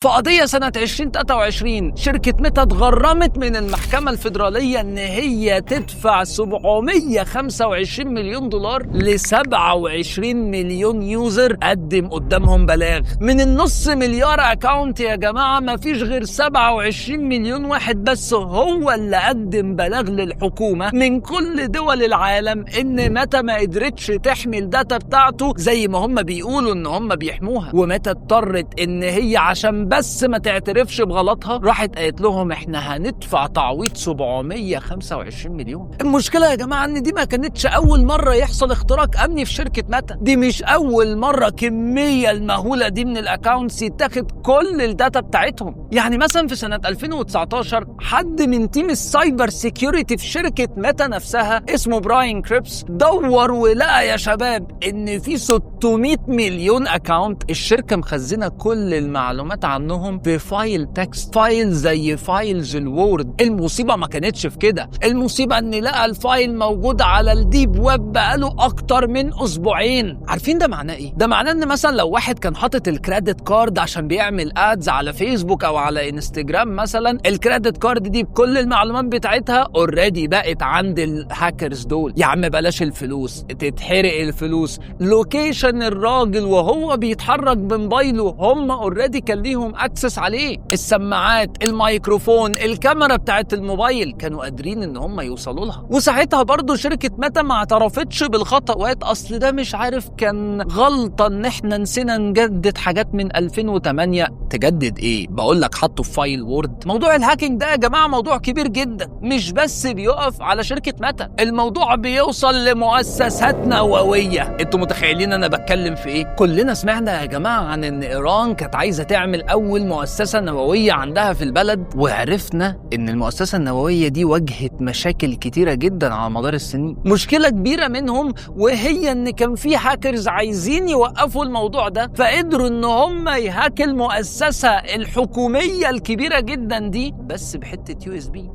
في قضية سنة 2023 شركة ميتا اتغرمت من المحكمة الفيدرالية ان هي تدفع 725 مليون دولار ل 27 مليون يوزر قدم قدامهم بلاغ. من النص مليار اكاونت يا جماعة ما فيش غير 27 مليون واحد بس هو اللي قدم بلاغ للحكومة من كل دول العالم ان ميتا ما قدرتش تحمي الداتا بتاعته زي ما هم بيقولوا ان هم بيحموها، وميتا اضطرت ان هي عشان بس ما تعترفش بغلطها راحت قالت لهم احنا هندفع تعويض 725 مليون. المشكلة يا جماعة ان دي ما كانتش اول مرة يحصل اختراق امني في شركة ميتا، دي مش اول مرة كمية المهولة دي من الاكاونتس يتاخد كل الداتا بتاعتهم. يعني مثلا في سنة 2019 حد من تيم السايبر سيكيورتي في شركة ميتا نفسها اسمه براين كريبس دور ولقى يا شباب ان في 600 مليون اكاونت الشركة مخزنة كل المعلومات عنهم في فايل تكست، فايل زي فايلز الوورد. المصيبة ما كانتش في كده، المصيبة ان لقى الفايل موجود على الديب ويب بقاله اكتر من اسبوعين. عارفين ده معناه ايه؟ ده معناه ان مثلا لو واحد كان حاطط الكريدت كارد عشان بيعمل ادز على فيسبوك او على انستجرام مثلا، الكريدت كارد دي بكل المعلومات بتاعتها اوريدي بقت عند الهاكرز دول. يا عم بلاش الفلوس، تتحرق الفلوس، لوكيشن الراجل وهو بيتحرك بموبايله هم اوريدي كان ليهم اكسس عليه، السماعات، الميكروفون، الكاميرا بتاعت الموبايل كانوا قادرين ان هم يوصلوا لها. وساعتها برضو شركة ميتا ما اعترفتش بالخطأ وقالت اصل ده مش عارف كان غلطة ان احنا نسينا نجدد حاجات من 2008. تجدد ايه؟ بقول لك حطوا في فايل وورد. موضوع الهاكينج ده يا جماعة موضوع كبير جدا، مش بس بيقف على شركة ميتا، الموضوع بيوصل لمؤسسات نووية. انتوا متخيلين انا بتكلم في ايه؟ كلنا سمعنا يا جماعة عن ان ايران كانت عايزة تعمل اول مؤسسة نووية عندها في البلد، وعرفنا ان المؤسسة النووية دي واجهت مشاكل كتيرة جدا على مدار السنين. مشكلة كبيرة منهم وهي ان كان في هاكرز عايزين يوقفوا الموضوع ده، فقدروا ان هم يهاكوا المؤسسة الحكومية الكبيرة جدا دي بس بحتة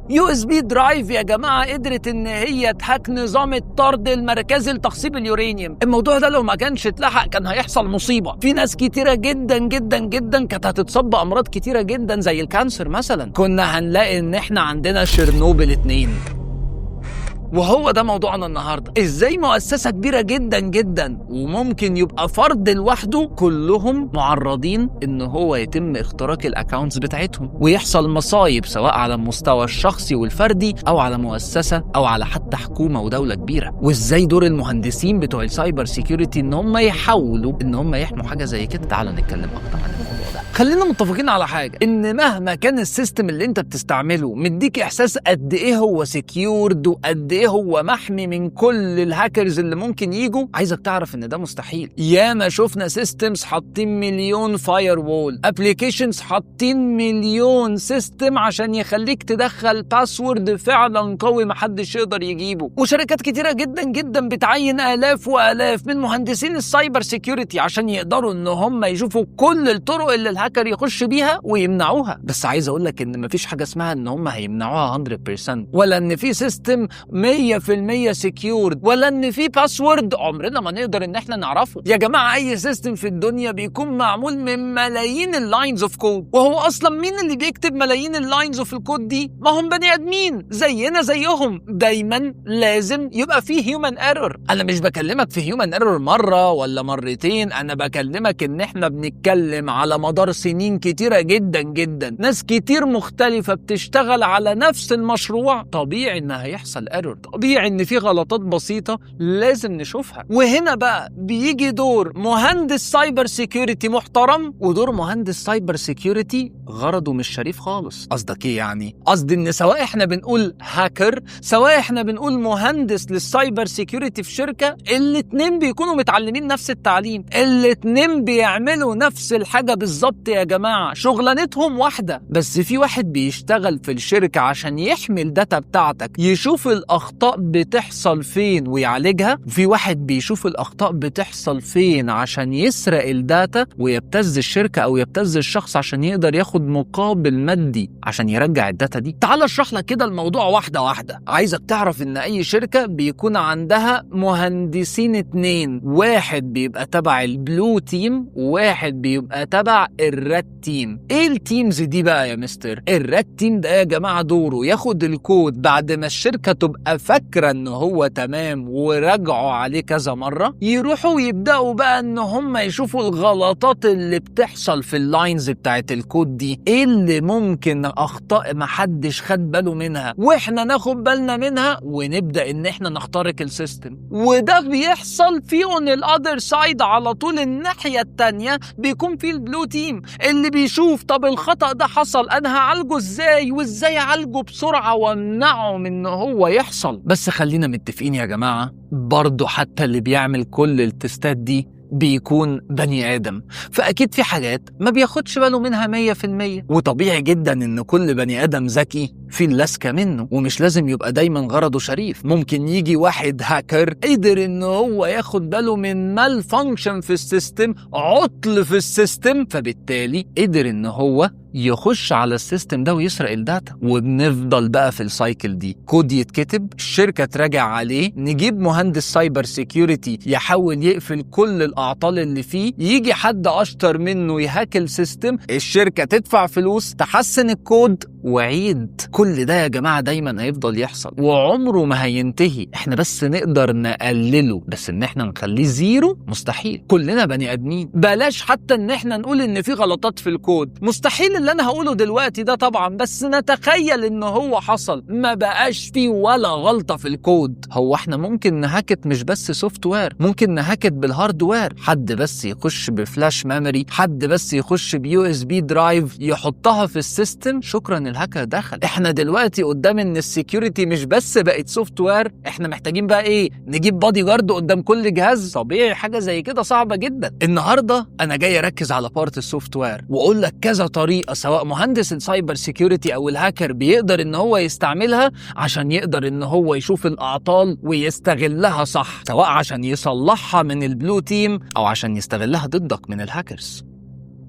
يو اس بي درايف يا جماعة. قدرت ان هي تهاك نظام الطرد المركزي لتخصيب اليورانيوم. الموضوع ده لو ما كانش اتلحق كان هيحصل مصيبة، في ناس كتيرة جدا جدا جدا كانت هتتصاب بأمراض كتيرة جدا زي الكانسر مثلا. كنا هنلاقي ان احنا عندنا شيرنوبل 2. وهو ده موضوعنا النهاردة، ازاي مؤسسة كبيرة جدا جدا وممكن يبقى فرد لوحده كلهم معرضين ان هو يتم اختراق الاكاونتس بتاعتهم ويحصل مصايب سواء على المستوى الشخصي والفردي او على مؤسسة او على حتى حكومة ودولة كبيرة. وازاي دور المهندسين بتوع السايبر سيكيورتي ان هم يحاولوا ان هم يحموا حاجة زي كده. تعالوا نتكلم اكتر عن الموضوع ده. خلينا متفقين على حاجة، ان مهما كان السيستم اللي انت بتستعمله مديك احساس قد ايه هو سيكيورد وقد ايه هو محمي من كل الهاكرز اللي ممكن يجوا، عايزك تعرف ان ده مستحيل. ياما شفنا سيستمز حاطين مليون فاير وول، ابليكيشنز حاطين مليون سيستم عشان يخليك تدخل باسورد فعلا قوي محدش يقدر يجيبه. وشركات كتيرة جدا جدا بتعين آلاف وآلاف من مهندسين السايبر سيكيورتي عشان يقدروا ان هم يشوفوا كل الطرق اللي الهاكر يخش بيها ويمنعوها. بس عايز اقول لك ان مفيش حاجة اسمها ان هم هيمنعوها 100%، ولا ان في سيستم 100% سيكيورد، ولا ان في باسورد عمرنا ما نقدر ان احنا نعرفه. يا جماعة اي سيستم في الدنيا بيكون معمول من ملايين اللاينز اوف كود، وهو اصلا مين اللي بيكتب ملايين اللاينز اوف الكود دي؟ ما هم بني ادمين زينا زيهم. دايما لازم يبقى فيه هيومن ايرور. انا مش بكلمك في هيومن ايرور مرة ولا مرتين، انا بكلمك ان احنا بنتكلم على مدار سنين كتيرة جدا جدا، ناس كتير مختلفة بتشتغل على نفس المشروع. طبيعي ان هيحصل ايرور، طبيعي ان في غلطات بسيطة لازم نشوفها. وهنا بقى بيجي دور مهندس سايبر سيكيورتي محترم ودور مهندس سايبر سيكيورتي غرضه مش شريف خالص. قصدك ايه يعني؟ قصدي ان سواء احنا بنقول هاكر سواء احنا بنقول مهندس للسايبر سيكيورتي في شركة، الاتنين بيكونوا متعلمين نفس التعليم، الاتنين بيعملوا نفس الحاجة بالظبط يا جماعة، شغلانتهم واحدة. بس في واحد بيشتغل في الشركة عشان يحمي الداتا بتاعتك، يشوف الأخطاء بتحصل فين ويعالجها، وفي واحد بيشوف الأخطاء بتحصل فين عشان يسرق الداتا ويبتز الشركة أو يبتز الشخص عشان يقدر ياخد مقابل مادي عشان يرجع الداتا دي. تعال اشرح لك كده الموضوع واحدة واحدة. عايزك تعرف إن أي شركة بيكون عندها مهندسين 2، واحد بيبقى تبع البلو تيم وواحد بيبقى تبع الرات تيم. ايه التيمز دي بقى يا مستر؟ الرات تيم ده يا جماعة دوره ياخد الكود بعد ما الشركة تبقى فاكرة ان هو تمام وراجعوا عليه كذا مرة، يروحوا يبدأوا بقى ان هم يشوفوا الغلطات اللي بتحصل في اللاينز بتاعت الكود دي، ايه اللي ممكن اخطاء محدش خد باله منها واحنا ناخد بالنا منها ونبدأ ان احنا نخترق السيستم. وده بيحصل في on the other side على طول. الناحية التانية بيكون في البلو تيم اللي بيشوف طب الخطأ ده حصل انا هعالجه ازاي، وازاي اعالجه بسرعة وامنعه من ان هو يحصل. بس خلينا متفقين يا جماعة، برضو حتى اللي بيعمل كل التستات دي بيكون بني آدم، فأكيد في حاجات ما بياخدش باله منها 100%. وطبيعي جدا إن كل بني آدم ذكي في اللسكة منه، ومش لازم يبقى دايما غرضه شريف. ممكن يجي واحد هاكر قدر إن هو ياخد باله من مال فانكشن في السيستم، عطل في السيستم، فبالتالي قدر إن هو يخش على السيستم ده ويسرق الداتا. وبنفضل بقى في السايكل دي، كود يتكتب، الشركة تراجع عليه، نجيب مهندس سايبر سيكيورتي يحاول يقفل كل الأعطال اللي فيه، يجي حد أشطر منه يهاك السيستم، الشركة تدفع فلوس تحسن الكود وعيد. كل ده يا جماعة دايما هيفضل يحصل وعمره ما هينتهي. احنا بس نقدر نقلله، بس ان احنا نخليه زيرو مستحيل. كلنا بني آدمين، بلاش حتى ان احنا نقول ان في غلطات في الكود، مستحيل اللي انا هقوله دلوقتي ده طبعا، بس نتخيل ان هو حصل ما بقاش فيه ولا غلطة في الكود. هو احنا ممكن نهاكت مش بس سوفت وير، ممكن نهاكت بالهاردوير. حد بس يخش بفلاش ميموري، حد بس يخش بيو اس بي درايف يحطها في السيستم، شكرا الهاكر دخل. احنا دلوقتي قدام ان السكيورتي مش بس بقت سوفت وير، احنا محتاجين بقى ايه؟ نجيب بادي جارد قدام كل جهاز. طبيعي حاجة زي كده صعبة جدا. النهاردة انا جاي اركز على بارت السوفت وير واقول لك كذا طريقة سواء مهندس السايبر سيكيورتي او الهاكر بيقدر ان هو يستعملها عشان يقدر ان هو يشوف الاعطال ويستغلها صح، سواء عشان يصلحها من البلو تيم او عشان يستغلها ضدك من الهاكرز.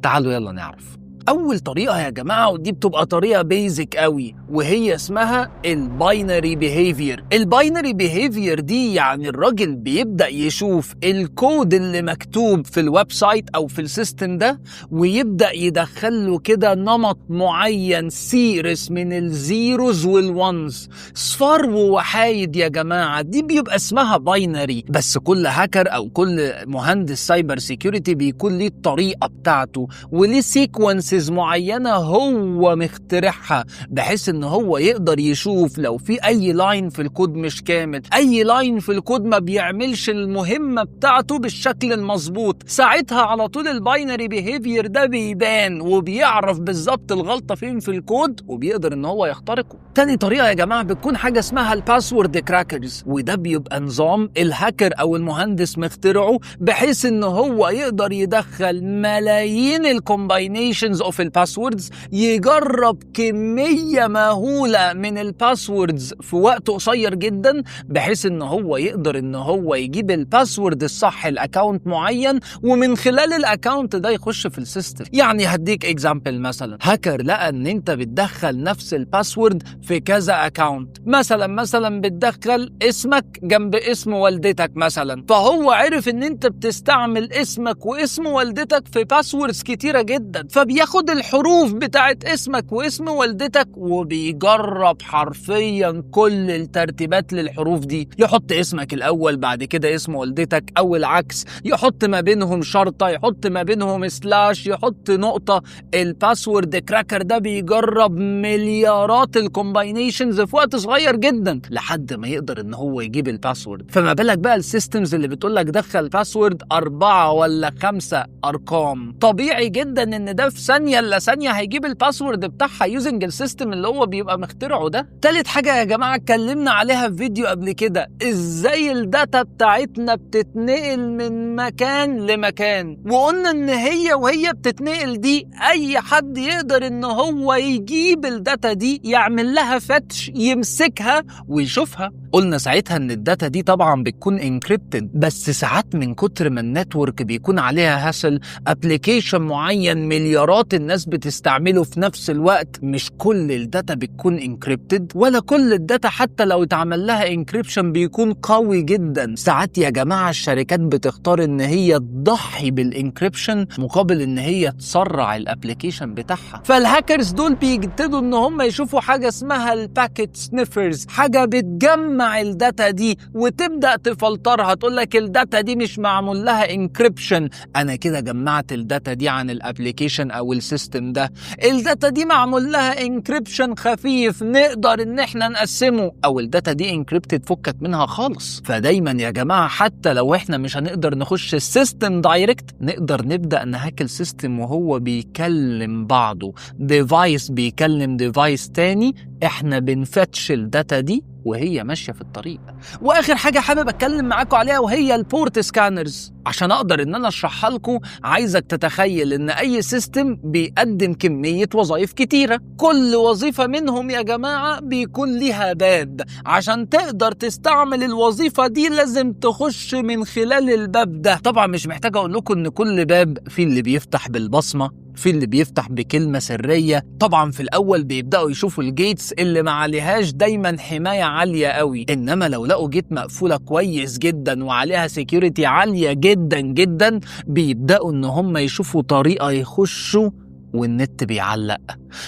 تعالوا يلا نعرف. اول طريقه يا جماعه، ودي بتبقى طريقه بيزك قوي، وهي اسمها الباينري بيهيفير. الباينري بيهيفير دي يعني الراجل بيبدا يشوف الكود اللي مكتوب في الويب سايت او في السيستم ده، ويبدا يدخله كده نمط معين، سيريس من الزيروز والونز، صفار ووحايد يا جماعه. دي بيبقى اسمها باينري. بس كل هاكر او كل مهندس سايبر سيكيورتي بيكون ليه الطريقه بتاعته وليه سيكونس معينة هو مخترعها، بحيث ان هو يقدر يشوف لو في اي لاين في الكود مش كامل، اي لاين في الكود ما بيعملش المهمة بتاعته بالشكل المظبوط، ساعتها على طول الباينري بيهيفير ده بيبان وبيعرف بالظبط الغلطة فين في الكود وبيقدر ان هو يخترقه. تاني طريقة يا جماعة بتكون حاجة اسمها الباسورد كراكرز، وده بيبقى نظام الهاكر او المهندس مخترعه بحيث ان هو يقدر يدخل ملايين الكومباينيشنز اوف الباسوردز، يجرب كمية مهولة من الباسوردز في وقت قصير جدا، بحيث ان هو يقدر ان هو يجيب الباسورد الصح لاكاونت معين، ومن خلال الاكاونت ده يخش في السيستم. يعني هديك اكزامبل، مثلا هاكر لقى ان انت بتدخل نفس الباسورد في كذا اكاونت، مثلا بتدخل اسمك جنب اسم والدتك مثلا، فهو عرف ان انت بتستعمل اسمك واسم والدتك في باسوردز كتيرة جدا، فبياخد الحروف بتاعت اسمك واسم والدتك وبيجرب حرفيا كل الترتيبات للحروف دي، يحط اسمك الاول بعد كده اسم والدتك او العكس، يحط ما بينهم شرطة، يحط ما بينهم سلاش، يحط نقطة. الباسورد كراكر ده بيجرب مليارات الكومباينيشنز في وقت صغير جدا لحد ما يقدر ان هو يجيب الباسورد. فما بالك بقى السيستمز اللي بتقولك دخل باسورد 4 ولا 5 ارقام، طبيعي جدا ان ده في ثانية الا ثانية هيجيب الباسورد بتاعها يوزنج السيستم اللي هو بيبقى مخترعه ده. تالت حاجة يا جماعة اتكلمنا عليها في فيديو قبل كده، ازاي الداتا بتاعتنا بتتنقل من مكان لمكان، وقلنا ان وهي بتتنقل دي اي حد يقدر ان هو يجيب الداتا دي، يعمل لها فتش، يمسكها ويشوفها. قلنا ساعتها ان الداتا دي طبعا بتكون انكريبتد، بس ساعات من كتر ما النتورك بيكون عليها هاسل، ابلكيشن معين مليارات الناس بتستعمله في نفس الوقت، مش كل الداتا بتكون انكريبتد، ولا كل الداتا حتى لو اتعمل لها انكريبشن بيكون قوي جدا. ساعات يا جماعة الشركات بتختار ان هي تضحي بالانكريبشن مقابل ان هي تسرع الابلكيشن بتاعها. فالهاكرز دول بيجتهدوا ان هم يشوفوا حاجة اسمها الباكيت سنيفرز، حاجة بتجمع الداتا دي وتبدأ تفلترها، تقول لك الداتا دي مش معمول لها انكريبشن، انا كده جمعت الداتا دي عن الابلكيشن او السيستم ده. الداتا دي معمول لها انكريبشن خفيف نقدر ان احنا نقسمه، او الداتا دي انكريبتد فكك منها خالص. فدايما يا جماعة حتى لو احنا مش هنقدر نخش السيستم دايركت، نقدر نبدأ نهاك السيستم وهو بيكلم بعضه، ديفايس بيكلم ديفايس تاني، احنا بنفتش الداتا دي وهي ماشية في الطريق. واخر حاجة حابب اتكلم معاكم عليها وهي البورت سكانرز. عشان اقدر ان انا اشرحها لكم، عايزك تتخيل ان اي سيستم بيقدم كمية وظائف كتيرة، كل وظيفة منهم يا جماعة بيكون ليها باب. عشان تقدر تستعمل الوظيفة دي لازم تخش من خلال الباب ده. طبعا مش محتاج اقول لكم ان كل باب فيه اللي بيفتح بالبصمة، في اللي بيفتح بكلمة سرية. طبعا في الأول بيبدأوا يشوفوا الجيتس اللي ما عليهاش دايما حماية عالية قوي، إنما لو لقوا جيت مقفولة كويس جدا وعليها سيكيورتي عالية جدا جدا، بيبدأوا إن هم يشوفوا طريقة يخشوا والنت بيعلق.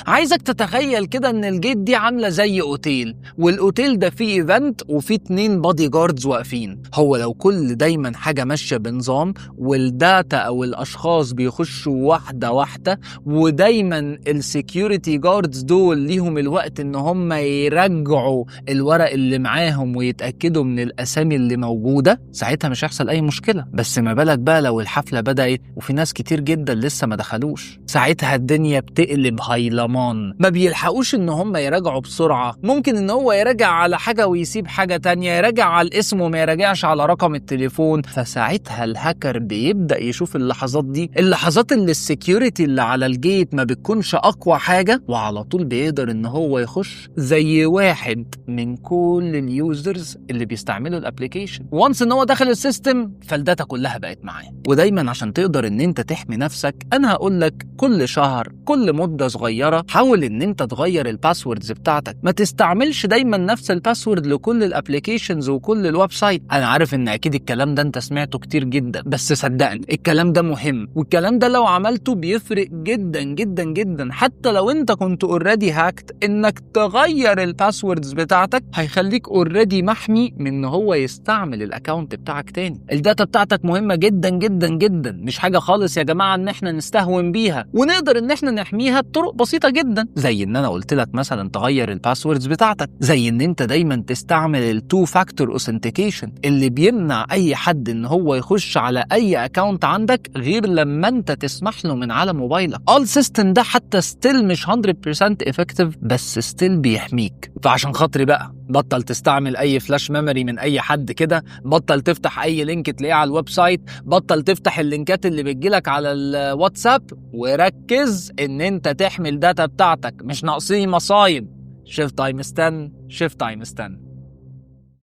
عايزك تتخيل كده ان الجيت دي عامله زي اوتيل، والاوتيل ده فيه ايفنت وفيه 2 بادي جاردز واقفين. هو لو كل دايما حاجه ماشيه بنظام والداتا او الاشخاص بيخشوا واحده واحده، ودايما السكيورتي جاردز دول ليهم الوقت ان هم يرجعوا الورق اللي معاهم ويتاكدوا من الاسامي اللي موجوده، ساعتها مش هيحصل اي مشكله. بس ما بالك بقى لو الحفله بدات وفي ناس كتير جدا لسه ما دخلوش، ساعتها الدنيا بتقلب هيلمان، ما بيلحقوش ان هم يراجعوا بسرعة. ممكن ان هو يراجع على حاجة ويسيب حاجة تانية، يراجع على الاسم وما يراجعش على رقم التليفون. فساعتها الهاكر بيبدأ يشوف اللحظات دي، اللحظات اللي السكيورتي اللي على الجيت ما بتكونش اقوى حاجة، وعلى طول بيقدر ان هو يخش زي واحد من كل اليوزرز اللي بيستعملوا الابليكيشن. وانس ان هو دخل السيستم فالداتا كلها بقت معاه. ودايما عشان تقدر ان انت تحمي نفسك، انا هقول لك كل شهر كل مدة صغيرة حاول ان انت تغير الباسوردز بتاعتك. ما تستعملش دايما نفس الباسورد لكل الابليكيشنز وكل الويب سايت. انا عارف ان اكيد الكلام ده انت سمعته كتير جدا، بس صدقني الكلام ده مهم، والكلام ده لو عملته بيفرق جدا جدا جدا. حتى لو انت كنت اوريدي هاكت، انك تغير الباسوردز بتاعتك هيخليك اوريدي محمي من ان هو يستعمل الاكاونت بتاعك تاني. الداتا بتاعتك مهمة جدا جدا جدا، مش حاجة خالص يا جماعة ان احنا نستهون بيها، ونقدر ان احنا نحميها بطرق بسيطة جدا، زي ان انا قلت لك مثلا تغير الباسوردز بتاعتك، زي ان انت دايما تستعمل التو فاكتور اوثنتيكيشن اللي بيمنع اي حد ان هو يخش على اي اكاونت عندك غير لما انت تسمح له من على موبايلك. السيستم ده حتى ستيل مش 100% افكتيف، بس ستيل بيحميك. فعشان خاطري بقى بطل تستعمل اي فلاش ميموري من اي حد كده، بطل تفتح اي لينك تلاقيه على الويب سايت، بطل تفتح اللينكات اللي بتجيلك على الواتساب، وركز ان انت تحمي الداتا بتاعتك. مش ناقصين مصايب. شيفت تايم ستان.